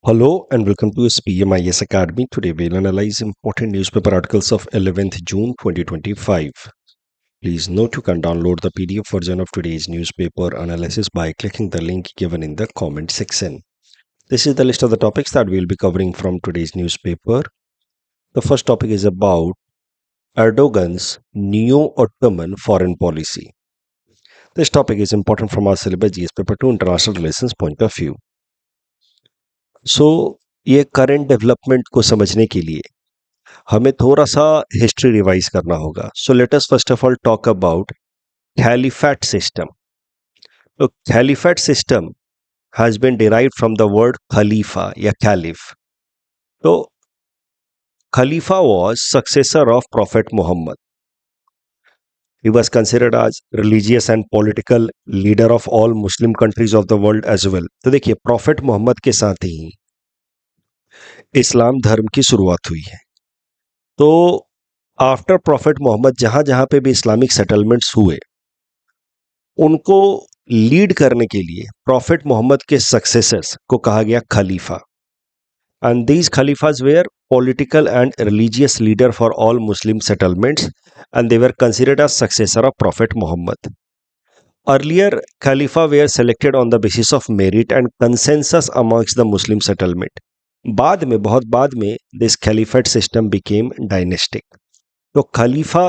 Hello and welcome to SPMIS Academy. Today we'll analyze important newspaper articles of 11th June 2025. Please note you can download the PDF version of today's newspaper analysis by clicking the link given in the comment section. This is the list of the topics that we'll be covering from today's newspaper. The first topic is about Erdogan's neo-Ottoman foreign policy. This topic is important from our syllabus GS paper 2 international relations point of view. ये current development को समझने के लिए हमें थोड़ा सा history revise करना होगा. So let us first of all talk about caliphate system. तो caliphate system has been derived from the word खलीफा या कैलिफ. तो खलीफा was successor of prophet Mohammed. He was considered as religious and political leader of all Muslim countries of the world as well. तो देखिए prophet Mohammad के साथ ही इस्लाम धर्म की शुरुआत हुई है. तो आफ्टर प्रॉफेट मोहम्मद जहां जहां पे भी इस्लामिक सेटलमेंट्स हुए उनको लीड करने के लिए प्रॉफेट मोहम्मद के सक्सेसर्स को कहा गया खलीफा. एंड दीज खलीफाज were political and religious leader for all Muslim settlements, and they were considered as successor of Prophet Muhammad. Earlier, Khalifa were selected on the basis of merit and consensus amongst the Muslim settlement. बाद में, बहुत बाद में, this Caliphate system became dynastic. तो Khalifa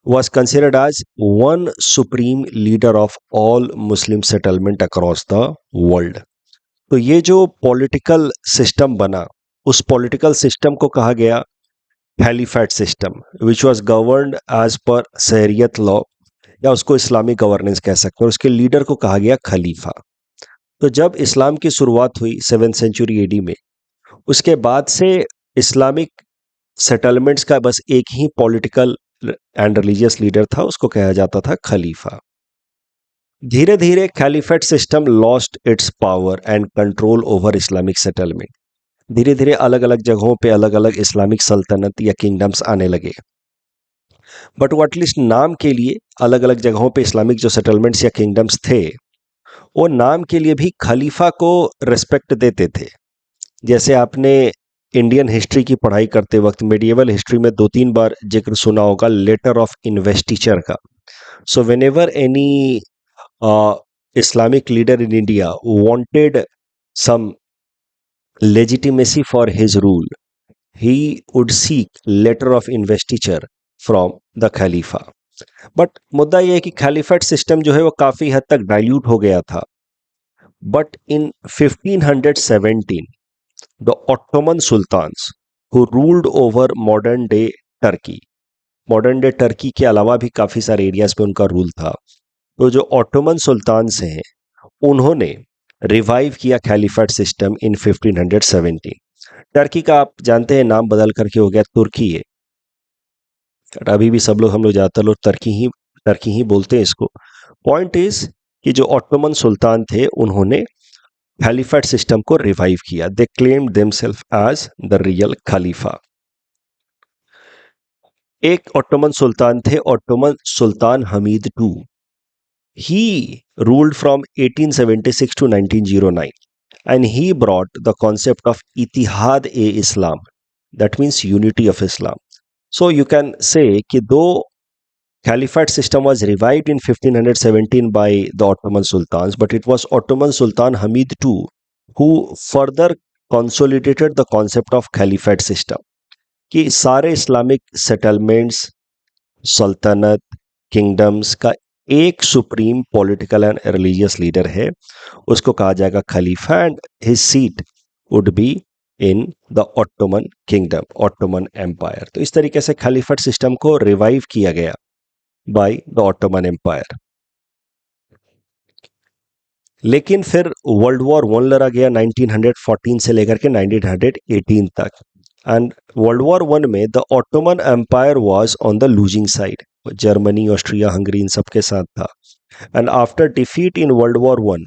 was considered as one supreme leader of all Muslim settlement across the world. तो ये जो political system बना उस पॉलिटिकल सिस्टम को कहा गया caliphate system, which was governed as per sharia law, या उसको इस्लामिक गवर्नेंस कह सकते हैं. और उसके लीडर को कहा गया खलीफा. तो जब इस्लाम की शुरुआत हुई 7th सेंचुरी एडी में, उसके बाद से इस्लामिक सेटलमेंट्स का बस एक ही पॉलिटिकल एंड रिलीजियस लीडर था, उसको कहा जाता था खलीफा. धीरे धीरे caliphate system lost its power and control over Islamic settlement. धीरे धीरे अलग अलग जगहों पे अलग अलग इस्लामिक सल्तनत या किंगडम्स आने लगे, बट वो एटलीस्ट नाम के लिए अलग अलग जगहों पे इस्लामिक जो सेटलमेंट्स या किंगडम्स थे वो नाम के लिए भी खलीफा को रिस्पेक्ट देते थे. जैसे आपने इंडियन हिस्ट्री की पढ़ाई करते वक्त मेडिएवल हिस्ट्री में 2-3 बार जिक्र सुना होगा लेटर ऑफ इन्वेस्टिचर का. So whenever any Islamic leader in India wanted some legitimacy for his rule, he would seek letter of investiture from the Khalifa. But मुद्दा यह है कि खलीफेट सिस्टम जो है वो काफी हद तक डाइल्यूट हो गया था. But in 1517 the Ottoman sultans who ruled over modern day Turkey, modern day Turkey के अलावा भी काफी सारे एरियाज पे उनका रूल था. तो जो ऑटोमन सुल्तान्स हैं उन्होंने रिवाइव किया खलीफेट सिस्टम इन 1517. टर्की का आप जानते हैं नाम बदल करके हो गया तुर्की है. अभी भी सब लोग हम लोग ज़्यादातर लोग टर्की ही बोलते हैं इसको. पॉइंट इज कि जो ऑटोमन सुल्तान थे उन्होंने खलीफेट सिस्टम को रिवाइव किया. They claimed themselves as the real खलीफा. एक ऑटोमन सुल्तान थे, Ottoman sultan Hamid II. He ruled from 1876 to 1909, and he brought the concept of Ittihad-e-Islam, that means unity of Islam. So you can say कि though Caliphate system was revived in 1517 by the Ottoman Sultans, but it was Ottoman Sultan Hamid II who further consolidated the concept of Caliphate system. कि सारे Islamic settlements, सल्तनत, kingdoms का एक supreme political and religious leader है, उसको कहा जाएगा खलीफा, and his seat would be in the Ottoman kingdom, Ottoman empire. तो इस तरीके से खलीफेट सिस्टम को रिवाइव किया गया बाय द ऑटोमन एम्पायर. लेकिन फिर वर्ल्ड वॉर 1 लड़ा गया 1914 से लेकर के 1918 तक. एंड वर्ल्ड वॉर 1 में the Ottoman empire was on the losing side. Germany, Austria, Hungary इन सब के साथ था. And after defeat in world war 1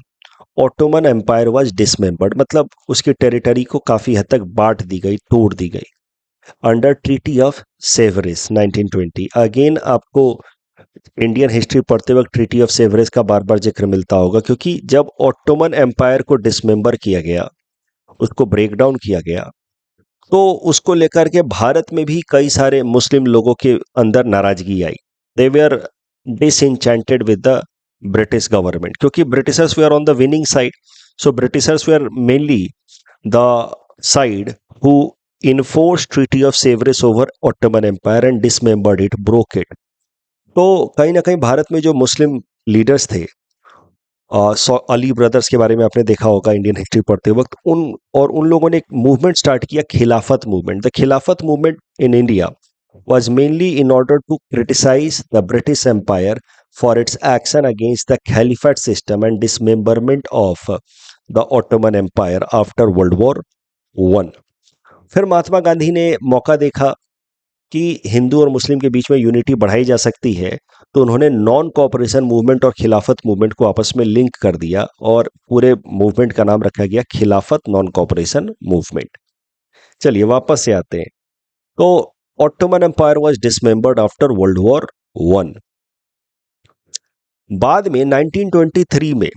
Ottoman empire was dismembered, मतलब उसकी टेरिटरी को काफी हद तक बांट दी गई, तोड़ दी गई. Under treaty of Sevres 1920. Again आपको इंडियन हिस्ट्री पढ़ते वक्त ट्रीटी ऑफ सेवरेस का बार बार जिक्र मिलता होगा, क्योंकि जब ऑटोमन एम्पायर को डिसमेंबर किया गया उसको ब्रेक डाउन किया गया, तो उसको लेकर के भारत में भी कई सारे मुस्लिम लोगों के अंदर नाराजगी आई। They were disenchanted with the British government, क्योंकि Britishers were on the winning side. So Britishers were mainly the side who enforce treaty of Sevres over Ottoman empire and dismembered it, broke it. तो कहीं ना कहीं भारत में जो मुस्लिम leaders थे, Ali brothers के बारे में आपने देखा होगा इंडियन हिस्ट्री पढ़ते वक्त, उन लोगों ने एक मूवमेंट स्टार्ट किया, खिलाफत मूवमेंट। द खिलाफत movement in India was mainly in order to criticize the British Empire for its action against the Caliphate system and dismemberment of the Ottoman Empire after World War I. फिर महात्मा गांधी ने मौका देखा कि हिंदू और मुस्लिम के बीच में unity बढ़ाई जा सकती है, तो उन्होंने नॉन कोऑपरेशन मूवमेंट और खिलाफत मूवमेंट को आपस में लिंक कर दिया और पूरे मूवमेंट का नाम रखा गया खिलाफत नॉन कोऑपरेशन मूवमेंट। चलिए वापस से आते हैं। तो Ottoman empire was dismembered after world war one. बाद में 1923 में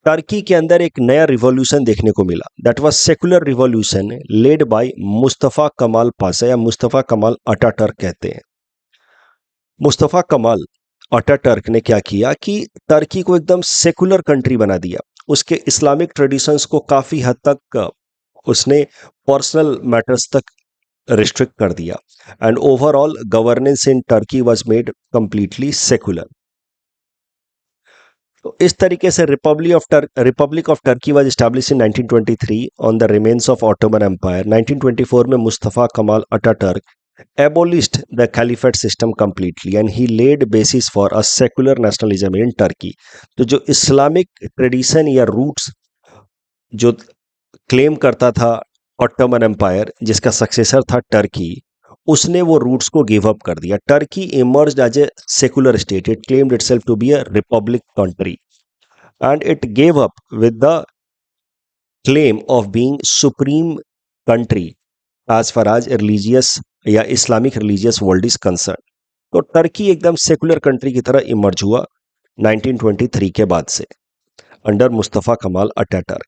टर्की के अंदर एक नया रिवॉल्यूशन देखने को मिला। That was secular revolution led by Mustafa कमाल पाशा, या मुस्तफा कमाल अटाटर्क कहते हैं। मुस्तफा कमाल अटाटर्क ने क्या किया कि टर्की को एकदम सेकुलर कंट्री बना दिया। उसके इस्लामिक ट्रेडिशंस को काफी हद तक उसने पर्सनल मैटर्स तक रिस्ट्रिक्ट कर दिया, and overall governance in Turkey was made completely secular. तो इस तरीके से republic of Turkey was establish in 1923 on the remains of Ottoman empire. 1924 में मुस्तफा कमाल अटाटर्क abolished the caliphate system completely and he laid basis for a secular nationalism in Turkey। तो जो Islamic tradition या roots जो क्लेम करता था Ottoman empire, जिसका successor था टर्की, उसने वो रूट्स को गिव अप कर दिया। Turkey emerged as a secular state, it claimed itself to be a republic country and it gave up with the claim of being supreme country as far as religious या Islamic religious world is concern. तो Turkey एकदम secular country की तरह emerge हुआ 1923 के बाद से under Mustafa कमाल अटाटर्क।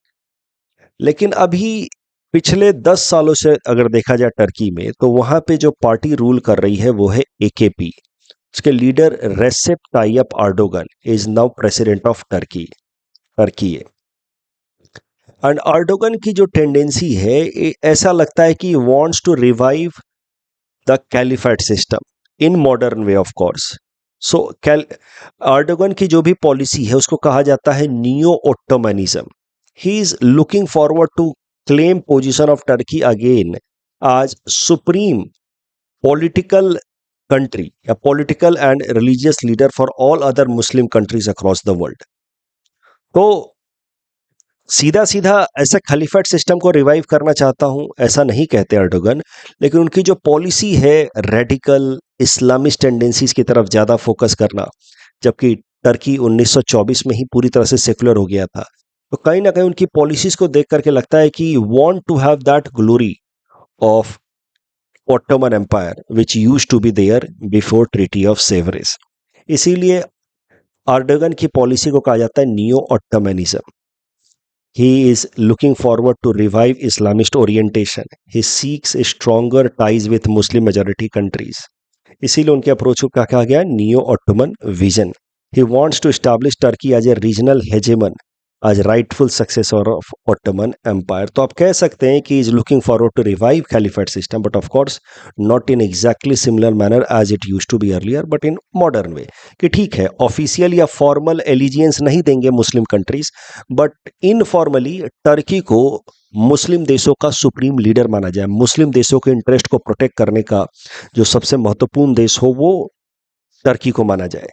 लेकिन अभी पिछले 10 सालों से अगर देखा जाए टर्की में, तो वहां पे जो पार्टी रूल कर रही है वो है AKP। उसके leader Recep Tayyip Erdogan is now president of Turkey है। एंड एर्डोगन की जो टेंडेंसी है, ऐसा लगता है कि wants to revive the caliphate system in modern way of course. So Erdogan की जो भी पॉलिसी है उसको कहा जाता है neo Ottomanism. He is looking forward to claim position of Turkey again as supreme political country, a political and religious leader for all other Muslim countries across the world। तो सीधा सीधा ऐसा खलीफेट सिस्टम को revive करना चाहता हूं ऐसा नहीं कहते एर्डोगन, लेकिन उनकी जो पॉलिसी है रेडिकल इस्लामिस्ट टेंडेंसीज की तरफ ज्यादा फोकस करना, जबकि टर्की 1924 में ही पूरी तरह से सेकुलर हो गया था। तो कहीं ना कहीं उनकी पॉलिसीज को देख करके लगता है कि want to have that glory of Ottoman empire which used to be there before treaty of Sevres. इसीलिए एर्डोगन की पॉलिसी को कहा जाता है neo Ottomanism. He is looking forward to revive Islamist orientation. He seeks stronger ties with Muslim majority countries. इसीलिए उनके approach को क्या कहा गया, neo Ottoman vision. He wants to establish Turkey as a regional hegemon as rightful successor of Ottoman Empire। तो आप कह सकते हैं कि is looking forward to revive caliphate system, but of course not in exactly similar manner as it used to be earlier, but in modern way। कि ठीक है official या फॉर्मल एलिजियंस नहीं देंगे Muslim countries, but informally Turkey को मुस्लिम देशों का supreme leader माना जाए। मुस्लिम देशों के इंटरेस्ट को प्रोटेक्ट करने का जो सबसे महत्वपूर्ण देश हो वो टर्की को माना जाए।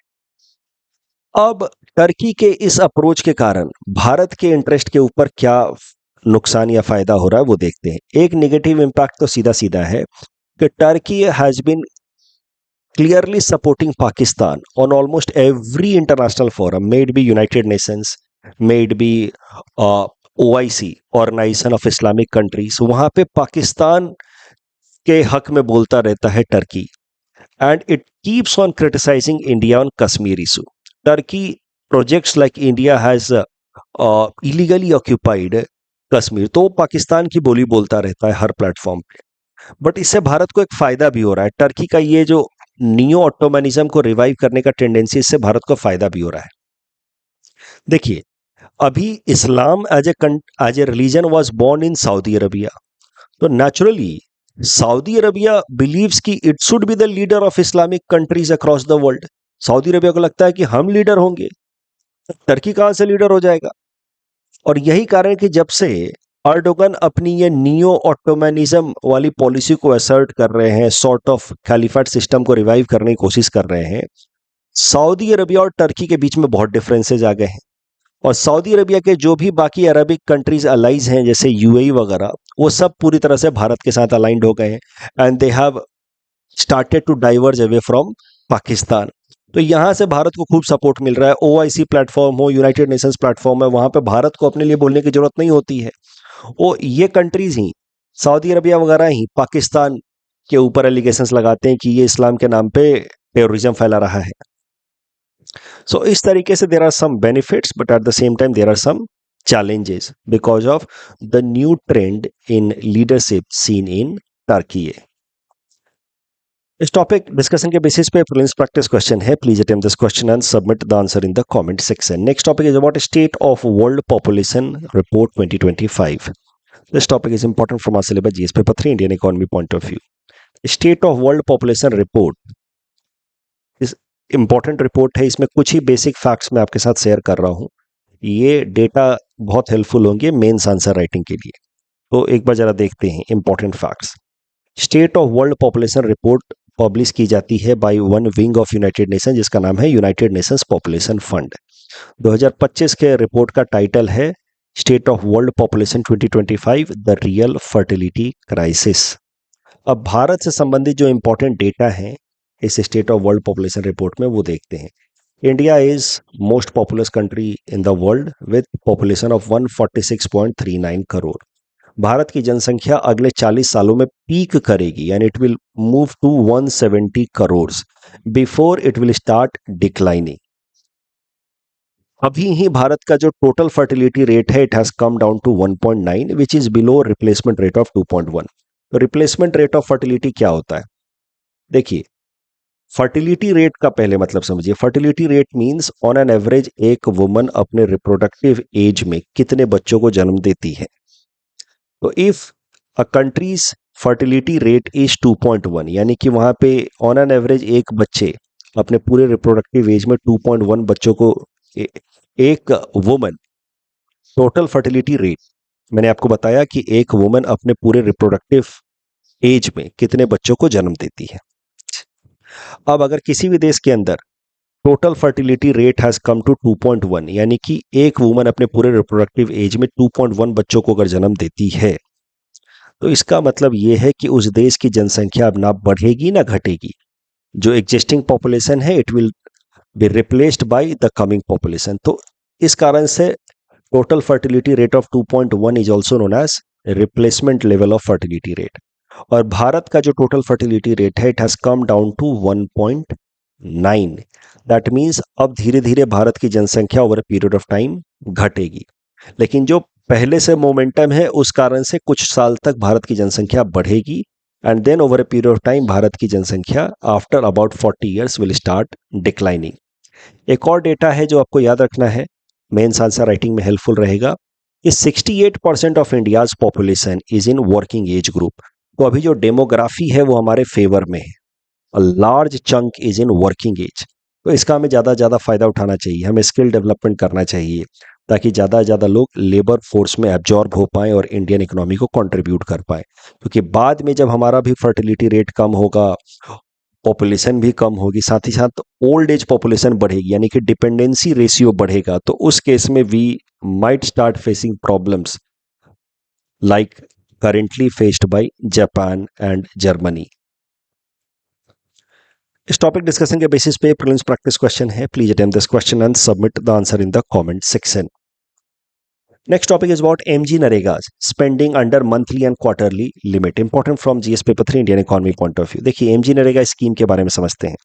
अब टर्की के इस अप्रोच के कारण भारत के इंटरेस्ट के ऊपर क्या नुकसान या फायदा हो रहा है वो देखते हैं। एक नेगेटिव इंपैक्ट तो सीधा सीधा है कि Turkey has been clearly supporting Pakistan on almost every international forum, may it be United Nations, may it be OIC organisation of Islamic countries. वहां पे पाकिस्तान के हक में बोलता रहता है Turkey, and it keeps on criticising India on Kashmir issue. Turkey projects like India has illegally occupied Kashmir, तो वो पाकिस्तान की बोली बोलता रहता है हर प्लेटफॉर्म पे। बट इससे भारत को एक फायदा भी हो रहा है। टर्की का ये जो नियो ऑटोमैनिज्म को रिवाइव करने का टेंडेंसी, इससे भारत को फायदा भी हो रहा है। देखिए, अभी Islam as a religion was born in Saudi Arabia, तो नेचुरली सऊदी अरबिया बिलीव्स कि it should be the leader of Islamic countries across the world. Saudi Arabia को लगता है कि हम लीडर होंगे, टर्की कहां से लीडर हो जाएगा। और यही कारण कि जब से अर्डोगन अपनी ये नियो ऑटोमैनिज्म वाली पॉलिसी को असर्ट कर रहे हैं, सॉर्ट ऑफ खलीफाट सिस्टम को रिवाइव करने की कोशिश कर रहे हैं, सऊदी अरबिया और टर्की के बीच में बहुत डिफरेंसेस आ गए हैं। और सऊदी अरबिया के जो भी बाकी अरबिक कंट्रीज अलाइज हैं, जैसे यूएई वगैरह, वो सब पूरी तरह से भारत के साथ अलाइंड हो गए हैं, and they have started to diverge away from Pakistan. तो यहां से भारत को खूब सपोर्ट मिल रहा है। ओआईसी प्लेटफॉर्म हो, यूनाइटेड नेशंस प्लेटफॉर्म है, वहां पे भारत को अपने लिए बोलने की जरूरत नहीं होती है। वो ये कंट्रीज ही, सऊदी अरबिया वगैरह ही, पाकिस्तान के ऊपर एलिगेशंस लगाते हैं कि ये इस्लाम के नाम पे टेररिज्म फैला रहा है। सो इस तरीके से there are some benefits, but at the same time there are some challenges because of the new trend in leadership seen in Turkey. इस टॉपिक डिस्कशन के बेसिस पे प्रीलिम्स प्रैक्टिस क्वेश्चन है। Please attempt this question and submit the answer in the comment section. Next topic is about state of world population report 2025। This topic is important from our syllabus GS paper 3 Indian economy point of view. State of world population report इस important report है। इसमें कुछ ही basic facts मैं आपके साथ share कर रहा हूँ। ये डेटा बहुत हेल्पफुल होंगे मेंस आंसर राइटिंग के लिए। तो एक बार जरा देखते हैं important facts. State of world population report publish की जाती है by one wing of United nation, जिसका नाम है यूनाइटेड नेशंस पॉपुलेशन फंड। 2025 के रिपोर्ट का टाइटल है state of world population 2025 the real fertility crisis. अब भारत से संबंधित जो इंपॉर्टेंट डेटा है इस state of world population report में, वो देखते हैं। India is most populous country in the world with population of 146.39 crore. Bharat की जनसंख्या अगले 40 सालों में पीक करेगी, यानी it will move to 170 crore before it will start declining. अभी ही भारत का जो टोटल फर्टिलिटी रेट है, it has come down to 1.9 which is below replacement rate of 2.1। तो रिप्लेसमेंट रेट ऑफ फर्टिलिटी क्या होता है? देखिए, फर्टिलिटी रेट का पहले मतलब समझिए। Fertility rate means on an average एक वुमन अपने रिप्रोडक्टिव एज में कितने बच्चों को जन्म देती है। तो if a countries fertility rate is 2.1, यानी कि वहां पे ऑन एन एवरेज एक बच्चे अपने पूरे रिप्रोडक्टिव एज में 2.1 बच्चों को एक वुमन, टोटल फर्टिलिटी रेट मैंने आपको बताया कि एक वुमन अपने पूरे रिप्रोडक्टिव एज में कितने बच्चों को जन्म देती है। अब अगर किसी भी देश के अंदर total fertility rate has come to 2.1, यानी कि एक वुमन अपने पूरे रिप्रोडक्टिव एज में 2.1 बच्चों को अगर जन्म देती है, तो इसका मतलब यह है कि उस देश की जनसंख्या अब ना बढ़ेगी ना घटेगी। जो एग्जिस्टिंग पॉपुलेशन है it will be replaced by the coming population. तो इस कारण से total fertility rate of 2.1 is also known as replacement level of fertility rate. और भारत का जो टोटल फर्टिलिटी रेट है it has come down to 1.9। That means अब धीरे धीरे भारत की जनसंख्या over a period of time घटेगी, लेकिन जो पहले से मोमेंटम है उस कारण से कुछ साल तक भारत की जनसंख्या बढ़ेगी, and then over a period of time Bharat की जनसंख्या after about 40 years will start declining. एक और डेटा है जो आपको याद रखना है, मेंस आंसर राइटिंग में हेल्पफुल रहेगा, कि 68% of India's population is in working age group. तो अभी जो डेमोग्राफी है वो हमारे फेवर में है। A large chunk is in working age, तो इसका हमें ज़्यादा फ़ायदा उठाना चाहिए। हमें स्किल डेवलपमेंट करना चाहिए ताकि ज़्यादा से ज़्यादा लोग लेबर फोर्स में एब्जॉर्ब हो पाएं और इंडियन इकोनॉमी को कंट्रीब्यूट कर पाएं। क्योंकि बाद में जब हमारा भी फर्टिलिटी रेट कम होगा, पॉपुलेशन भी कम होगी, साथ ही साथ ओल्ड एज पॉपुलेशन बढ़ेगी, यानी कि डिपेंडेंसी रेशियो बढ़ेगा, तो उस केस में we might start facing problems like currently faced by Japan and Germany. इस टॉपिक डिस्कशन के बेसिस पे प्रीलिम्स प्रैक्टिस क्वेश्चन है। Please attempt this question and submit the answer in the comment section. Next topic is about MG NREGA spending under monthly and quarterly limit, important from GS paper 3 Indian economy point of view. देखिए, MG NREGA scheme के बारे में समझते हैं।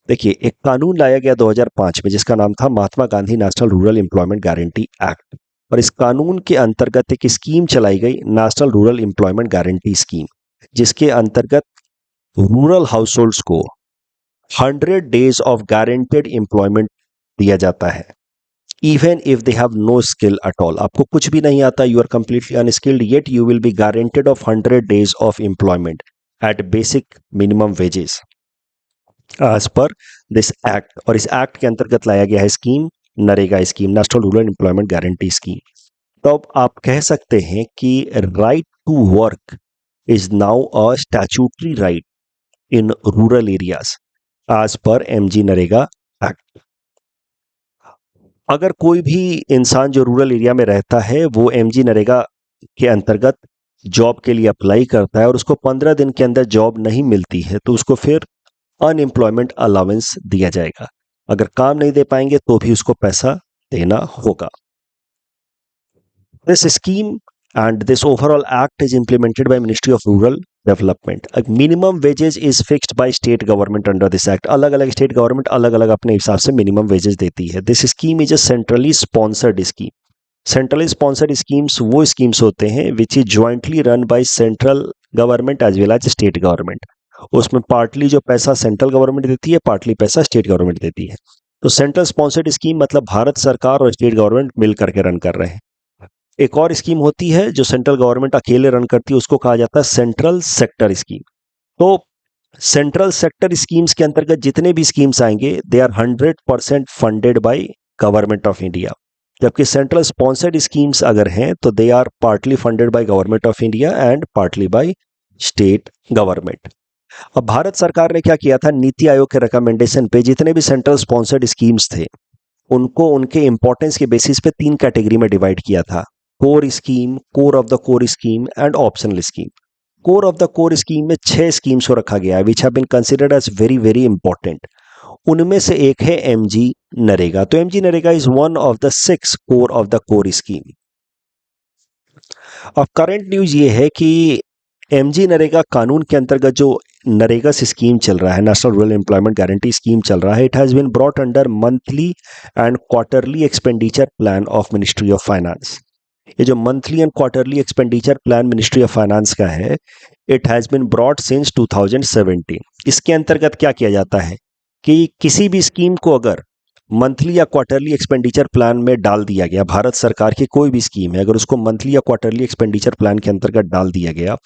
देखिए, एक कानून लाया गया 2005 में जिसका नाम था Mahatma Gandhi national rural employment guarantee act. और इस कानून के अंतर्गत एक स्कीम चलाई गई, national rural employment guarantee scheme, जिसके अंतर्गत रूरल हाउसहोल्ड्स को 100 डेज ऑफ गारंटेड एम्प्लॉयमेंट दिया जाता है, even if they have no skill at all. आपको कुछ भी नहीं आता, you are completely unskilled, yet you will be guaranteed of 100 days of employment at basic minimum wages as per this act. और इस एक्ट के अंतर्गत लाया गया है scheme NREGA scheme, national rural employment guarantee scheme. तो अब आप कह सकते हैं कि right to work is now a statutory right in rural areas as per MG NREGA act. अगर कोई भी इंसान जो रूरल एरिया में रहता है वो एमजी नरेगा के अंतर्गत जॉब के लिए अप्लाई करता है और उसको 15 दिन के अंदर जॉब नहीं मिलती है, तो उसको फिर अनएम्प्लॉयमेंट अलाउंस दिया जाएगा। अगर काम नहीं दे पाएंगे तो भी उसको पैसा देना होगा। This scheme and this overall act is implemented by Ministry of Rural Development. Minimum wages is fixed by state government under this act. अलग अलग स्टेट गवर्नमेंट अलग अलग अपने हिसाब से मिनिमम वेजेस देती है। This scheme is a centrally sponsored scheme. Centrally sponsored schemes वो स्कीम्स होते हैं which is jointly run by central government as well as state government. उसमें पार्टली जो पैसा सेंट्रल गवर्नमेंट देती है, पार्टली पैसा स्टेट गवर्नमेंट देती है। तो सेंट्रल स्पॉन्सर्ड स्कीम मतलब भारत सरकार और स्टेट गवर्नमेंट मिल करके रन कर रहे हैं। एक और स्कीम होती है जो सेंट्रल गवर्नमेंट अकेले रन करती है, उसको कहा जाता है सेंट्रल सेक्टर स्कीम। तो सेंट्रल सेक्टर स्कीम्स के अंतर्गत जितने भी स्कीम्स आएंगे they are 100% funded by government of India. जबकि सेंट्रल स्पॉन्सर्ड स्कीम्स अगर हैं तो they are partly funded by government of India and partly by state government. अब भारत सरकार ने क्या किया था, नीति आयोग के रिकमेंडेशन पे जितने भी सेंट्रल स्पॉन्सर्ड स्कीम्स थे उनको उनके इंपॉर्टेंस के बेसिस पे 3 कैटेगरी में डिवाइड किया था, core scheme, core of the core scheme and optional scheme. Core of the core scheme में 6 स्कीम्स को रखा गया है which have been considered as very very important. उनमें से एक है एमजी नरेगा। तो MG NREGA is one of the 6 core of the core scheme. अब करंट न्यूज ये है कि एमजी नरेगा कानून के अंतर्गत जो नरेगा से स्कीम चल रहा है, national rural employment guarantee scheme चल रहा है, it has been brought under monthly and quarterly expenditure plan of ministry of finance. ये जो monthly and quarterly expenditure plan ministry of finance का है, it has been brought since 2017। इसके अंतर्गत क्या किया जाता है कि किसी भी स्कीम को अगर मंथली या क्वार्टरली एक्सपेंडिचर प्लान में डाल दिया गया, भारत सरकार की कोई भी स्कीम है अगर उसको मंथली या क्वार्टरली एक्सपेंडिचर प्लान के अंतर्गत डाल दिया गया,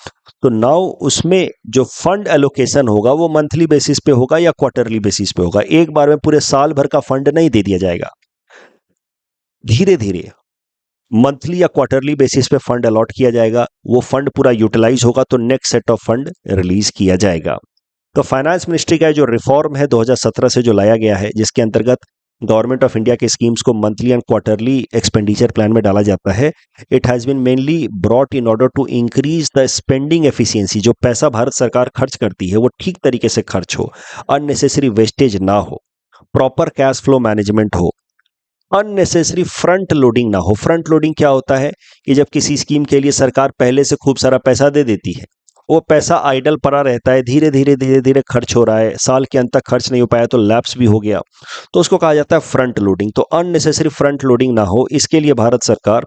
तो नाउ उसमें जो फंड एलोकेशन होगा वो मंथली बेसिस पे होगा या क्वार्टरली बेसिस पे होगा। एक बार में पूरे साल भर का फंड नहीं दे दिया जाएगा, धीरे धीरे मंथली या क्वार्टरली बेसिस पे फंड अलॉट किया जाएगा। वो फंड पूरा यूटिलाइज होगा तो next set of fund release किया जाएगा। तो फाइनेंस मिनिस्ट्री का जो रिफॉर्म है 2017 से जो लाया गया है, जिसके अंतर्गत गवर्नमेंट ऑफ इंडिया के स्कीम्स को monthly and quarterly expenditure plan में डाला जाता है, it has been mainly brought in order to increase the spending efficiency. जो पैसा भारत सरकार खर्च करती है वो ठीक तरीके से खर्च हो, अननेसेसरी वेस्टेज ना हो, प्रॉपर कैश फ्लो मैनेजमेंट हो, अननेसेसरी फ्रंट लोडिंग ना हो। फ्रंट लोडिंग क्या होता है कि जब किसी स्कीम के लिए सरकार पहले से खूब सारा पैसा दे देती है, वो पैसा आइडल पड़ा रहता है, धीरे धीरे खर्च हो रहा है, साल के अंत तक खर्च नहीं हो पाया तो लैप्स भी हो गया, तो उसको कहा जाता है फ्रंट लोडिंग। तो अननेसेसरी फ्रंट लोडिंग ना हो, इसके लिए भारत सरकार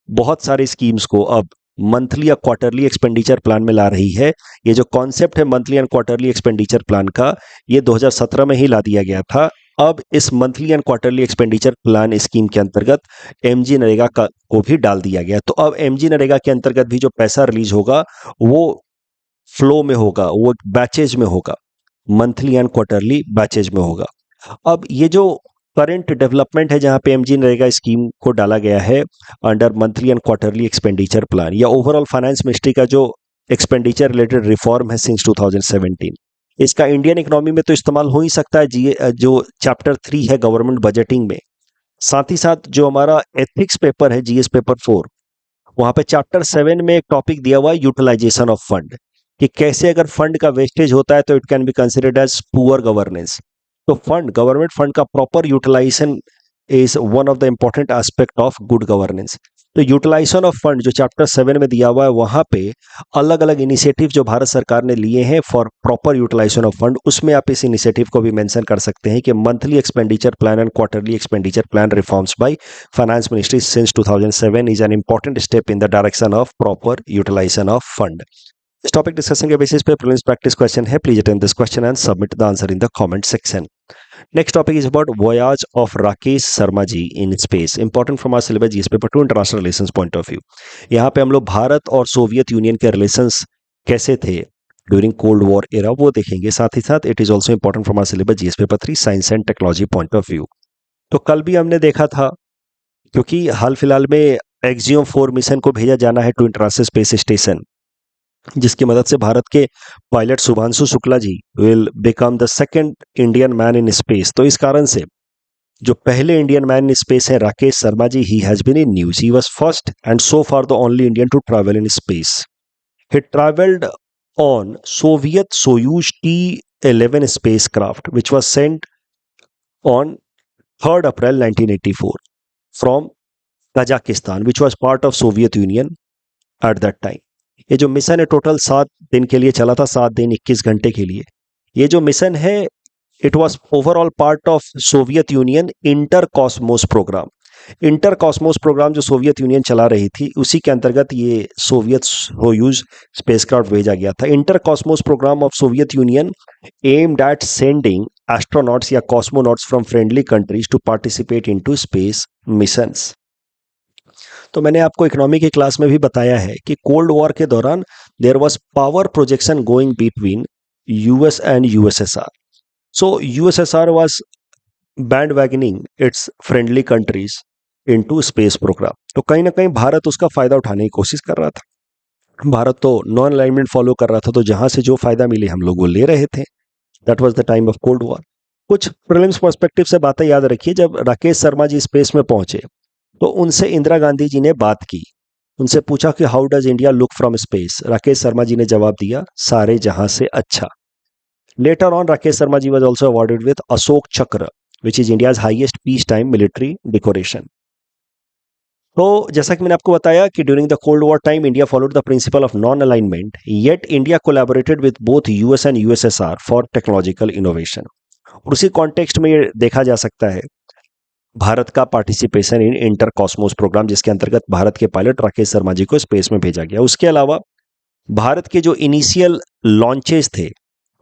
बहुत सारी स्कीम्स को अब मंथली या क्वार्टरली एक्सपेंडिचर प्लान में ला रही है। ये जो कॉन्सेप्ट है monthly and quarterly expenditure plan का, ये 2017 में ही ला दिया गया था। अब इस monthly and quarterly expenditure plan scheme के अंतर्गत एमजी नरेगा को भी डाल दिया गया। तो अब एमजी नरेगा के अंतर्गत भी जो पैसा रिलीज होगा वो फ्लो में होगा, वो बैचेज में होगा, मंथली एंड क्वार्टरली बैचेज में होगा। अब ये जो करंट डेवलपमेंट है जहां पे एमजी नरेगा स्कीम को डाला गया है under monthly and quarterly expenditure plan, या ओवरऑल फाइनेंस मिनिस्ट्री का जो एक्सपेंडिचर रिलेटेड रिफॉर्म है सिंस 2017, इसका इंडियन इकोनॉमी में तो इस्तेमाल हो ही सकता है जो चैप्टर 3 है गवर्नमेंट बजटिंग में। साथ ही साथ जो हमारा एथिक्स पेपर है जीएस पेपर 4, वहां पे चैप्टर 7 में एक टॉपिक दिया हुआ है यूटिलाइजेशन ऑफ फंड, कि कैसे अगर फंड का वेस्टेज होता है तो it can be considered as poor governance. तो फंड, गवर्नमेंट फंड का proper utilisation is one of the important aspect of good governance. तो यूटिलाइजेशन ऑफ फंड जो चैप्टर 7 में दिया हुआ है, वहां पे अलग अलग इनिशिएटिव जो भारत सरकार ने लिए हैं for proper utilisation of fund, उसमें आप इस इनिशिएटिव को भी मेंशन कर सकते हैं कि monthly expenditure plan and quarterly expenditure plan reforms by finance ministry since 2007 is an important step in the direction of proper utilisation of fund. इस टॉपिक डिस्कशन के बेसिस पे प्रीलिम्स प्रैक्टिस क्वेश्चन है, please attempt this question and submit the answer in the comment section. Next topic is about voyage of Rakesh Sharma ji in space. Important from our syllabus GS paper 2 international relations point of view. यहाँ पे हम लोग भारत और Soviet union के relations कैसे थे during cold war era वो देखेंगे। साथ ही साथ it is also important from our syllabus GS paper 3 science and technology point of view. तो कल भी हमने देखा था, क्योंकि हाल फिलहाल में एक्सियोम 4 मिशन को भेजा जाना है टू इंटरनेशनल स्पेस स्टेशन, जिसकी मदद से भारत के pilot Shubhanshu Shukla ji will become the second Indian man in space. तो इस कारण से जो पहले इंडियन मैन इन स्पेस है Rakesh Sharma ji, he has been in news. He was first and so far the only Indian to travel in space. He travelled on Soviet Soyuz T-11 spacecraft which was sent on 3rd April 1984 from Kazakhstan, which was part of Soviet Union at that time. ये जो mission है total 7 दिन के लिए चला था, 7 दिन 21 घंटे के लिए। ये जो मिशन है it was overall part of Soviet Union Intercosmos programme. Intercosmos programme जो सोवियत यूनियन चला रही थी, उसी के अंतर्गत ये सोवियत सोयूज स्पेसक्राफ्ट भेजा गया था। Intercosmos programme of Soviet Union aimed at sending astronauts या cosmonauts from friendly countries to participate into space missions. तो मैंने आपको इकोनॉमी की क्लास में भी बताया है कि कोल्ड वॉर के दौरान there was power projection going between US and USSR. So USSR was bandwagoning its friendly countries into space programme. तो कहीं ना कहीं भारत उसका फायदा उठाने की कोशिश कर रहा था। भारत तो नॉन अलाइनमेंट फॉलो कर रहा था, तो जहां से जो फायदा मिले हम लोग वो ले रहे थे। That was the time of cold war. कुछ प्रीलिम्स पर्सपेक्टिव से बातें याद रखिए। जब राकेश शर्मा जी स्पेस में पहुंचे तो उनसे इंदिरा गांधी जी ने बात की, उनसे पूछा कि how does India look from space. Rakesh Sharma ji ने जवाब दिया, सारे जहां से अच्छा। Later on Rakesh Sharma ji was also awarded with Ashok Chakra which is India's highest peace time military decoration. तो जैसा कि मैंने आपको बताया कि during the cold war time India followed the principle of non alignment, yet India collaborated with both US and USSR for technological innovation. और उसी context में ये देखा जा सकता है भारत का participation in Intercosmos programme, जिसके अंतर्गत भारत के पायलट राकेश शर्मा जी को स्पेस में भेजा गया। उसके अलावा भारत के जो इनिशियल लॉन्चेस थे,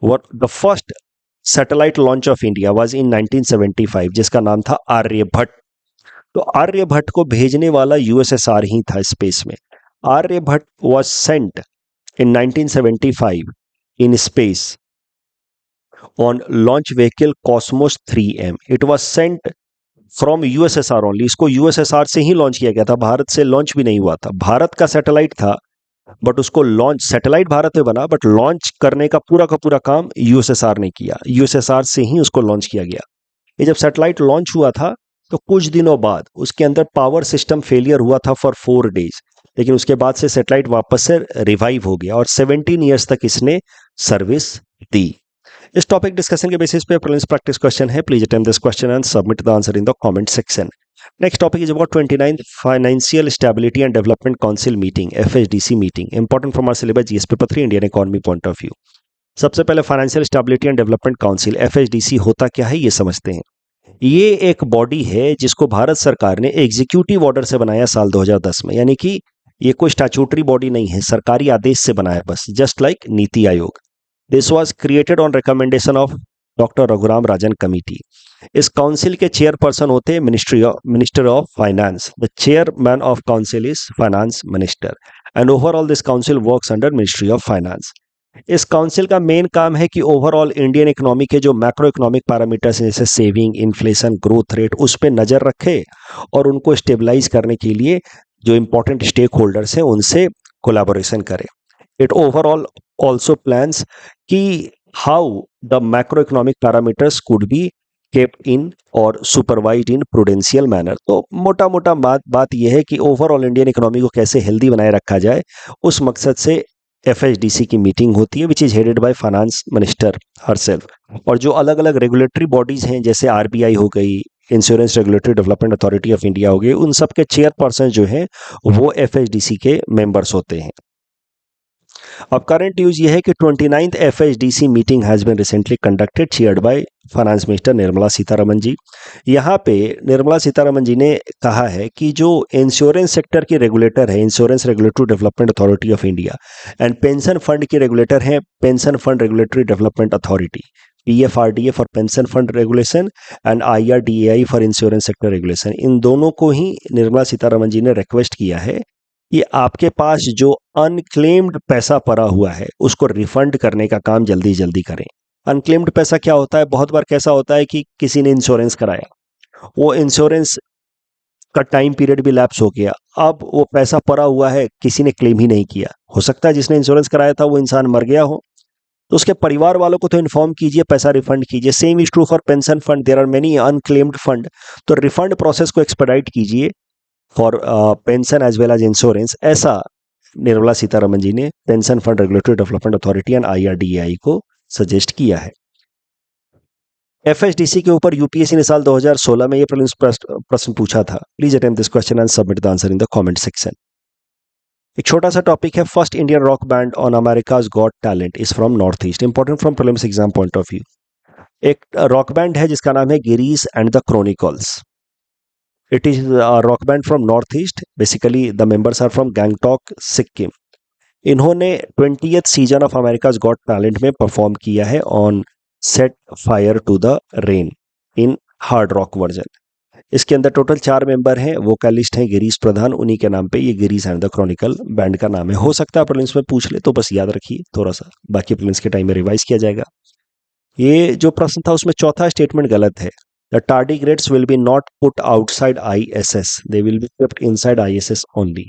वो the first satellite launch of India was in 1975, जिसका नाम था आर्यभट्ट। तो आर्यभट्ट को भेजने वाला यूएसएसआर ही था स्पेस में। Aryabhata was sent in 1975 in space on launch vehicle Cosmos 3M। It was sent from USSR only. इसको यूएसएसआर से ही लॉन्च किया गया था, भारत से लॉन्च भी नहीं हुआ था। भारत का सैटेलाइट था बट उसको लॉन्च, सैटेलाइट भारत में बना बट लॉन्च करने का पूरा काम यूएसएसआर ने किया। यूएसएसआर से ही उसको लॉन्च किया गया। ये जब सैटेलाइट लॉन्च हुआ था तो कुछ दिनों बाद उसके अंदर पावर सिस्टम फेलियर हुआ था फॉर 4 डेज, लेकिन उसके बाद से सैटेलाइट वापस से रिवाइव हो गया और 17 ईयर्स तक इसने सर्विस दी। इस टॉपिक डिस्कशन के बेसिस पे प्रीलिम्स प्रैक्टिस क्वेश्चन है, please attempt this question and submit the answer in the comment section. Next topic is about 29th financial stability and development council meeting, FSDC meeting, important from our syllabus GS paper 3 Indian economy point of view. सबसे पहले financial stability and development council FSDC होता क्या है ये समझते हैं। ये एक बॉडी है जिसको भारत सरकार ने एग्जीक्यूटिव ऑर्डर से बनाया साल 2010 में, यानी कि ये कोई स्टैट्यूटरी बॉडी नहीं है, सरकारी आदेश से बनाया बस, just like NITI Aayog. This was created on recommendation of doctor Raghuram Rajan committee. इस काउंसिल के चेयरपर्सन होते हैं minister of finance. The chairman of council is finance minister and overall this council works under ministry of finance. इस council का main काम है कि overall Indian economy के जो मैक्रो इकोनॉमिक पैरामीटर्स हैं जैसे सेविंग, इन्फ्लेशन, ग्रोथ रेट, उस पर नजर रखे और उनको स्टेबलाइज करने के लिए जो इंपॉर्टेंट स्टेक होल्डर्स हैं उनसे कोलैबोरेशन करे। इट ओवरऑल ऑल्सो प्लान्स कि how the macro economic parameters could be kept in और सुपरवाइज्ड इन प्रूडेंशियल मैनर। तो मोटा मोटा बात यह है कि ओवरऑल इंडियन इकोनॉमी को कैसे हेल्दी बनाए रखा जाए, उस मकसद से FSDC की मीटिंग होती है, which is headed by finance minister herself. और जो अलग अलग रेगुलेटरी बॉडीज हैं जैसे RBI हो गई, insurance regulatory development authority of India हो गए, उन सब के चेयरपर्सन जो हैं वो एफएचडीसी के मेंबर्स होते हैं। अब करंट न्यूज ये है कि 29th FHDC meeting has been recently conducted, chaired by finance minister Nirmala Sitharaman ji. यहाँ पे निर्मला सीतारमन जी ने कहा है कि जो इंश्योरेंस सेक्टर की रेगुलेटर है insurance regulatory development authority of India, and pension fund की रेगुलेटर है pension fund regulatory development authority, PFRDA for pension fund regulation and IRDAI for insurance sector regulation, इन दोनों को ही निर्मला सीतारमन जी ने रिक्वेस्ट किया है कि आपके पास जो अनक्लेम्ड पैसा पड़ा हुआ है उसको रिफंड करने का काम जल्दी जल्दी करें। अनक्लेम्ड पैसा क्या होता है? बहुत बार कैसा होता है कि किसी ने इंश्योरेंस कराया, वो इंश्योरेंस का टाइम पीरियड भी लैप्स हो गया, अब वो पैसा पड़ा हुआ है, किसी ने क्लेम ही नहीं किया। हो सकता है जिसने इंश्योरेंस कराया था वो इंसान मर गया हो, तो उसके परिवार वालों को तो इन्फॉर्म कीजिए, पैसा रिफंड कीजिए। Same is true for pension fund, there are many unclaimed fund, तो रिफंड प्रोसेस को एक्सपेडाइट कीजिए for pension as well as insurance. ऐसा निर्मला सीतारमन जी ने pension fund regulatory development authority and IRDAI को सजेस्ट किया है। एफएचडीसी के ऊपर यूपीएससी ने साल 2016 में ये प्रीलिम्स प्रश्न पूछा था। Please attempt this question and submit the answer in the comment section. एक छोटा सा टॉपिक है, first Indian rock band on America's Got Talent is from north east, important from prelims exam point of view. एक rock band है जिसका नाम है Girish and the Chronicles. It is a rock band from Northeast. Basically, the members are from Gangtok, Sikkim. इन्होंने 20th season of America's Got Talent में perform किया है on set fire to the rain in hard rock version. इसके अंदर total 4 member हैं, vocalist हैं गिरीश प्रधान, उन्हीं के नाम पे ये Girish and the Chronicle band का नाम है। हो सकता है प्रीलिम्स में पूछ ले, तो बस याद रखिए थोड़ा सा, बाकी प्रीलिम्स के टाइम में रिवाइज किया जाएगा। ये जो प्रश्न था उसमें चौथा स्टेटमेंट गलत है। The tardigrades will be not put outside ISS. They will be kept inside ISS only.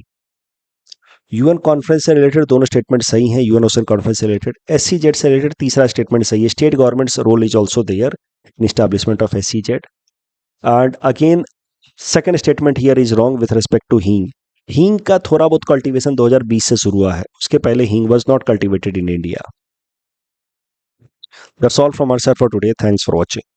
UN conference से रिलेटेड दोनों स्टेटमेंट सही हैं। UN ओशन कॉन्फ्रेंस से रिलेटेड, SCZ से रिलेटेड तीसरा स्टेटमेंट सही है। State governments role is also there in establishment of SCZ। And again second statement here is wrong with respect to hing. हींग का थोड़ा बहुत कल्टीवेशन 2020 से शुरू हुआ है, उसके पहले hing was not cultivated in India. That's all from our side for today. Thanks for watching.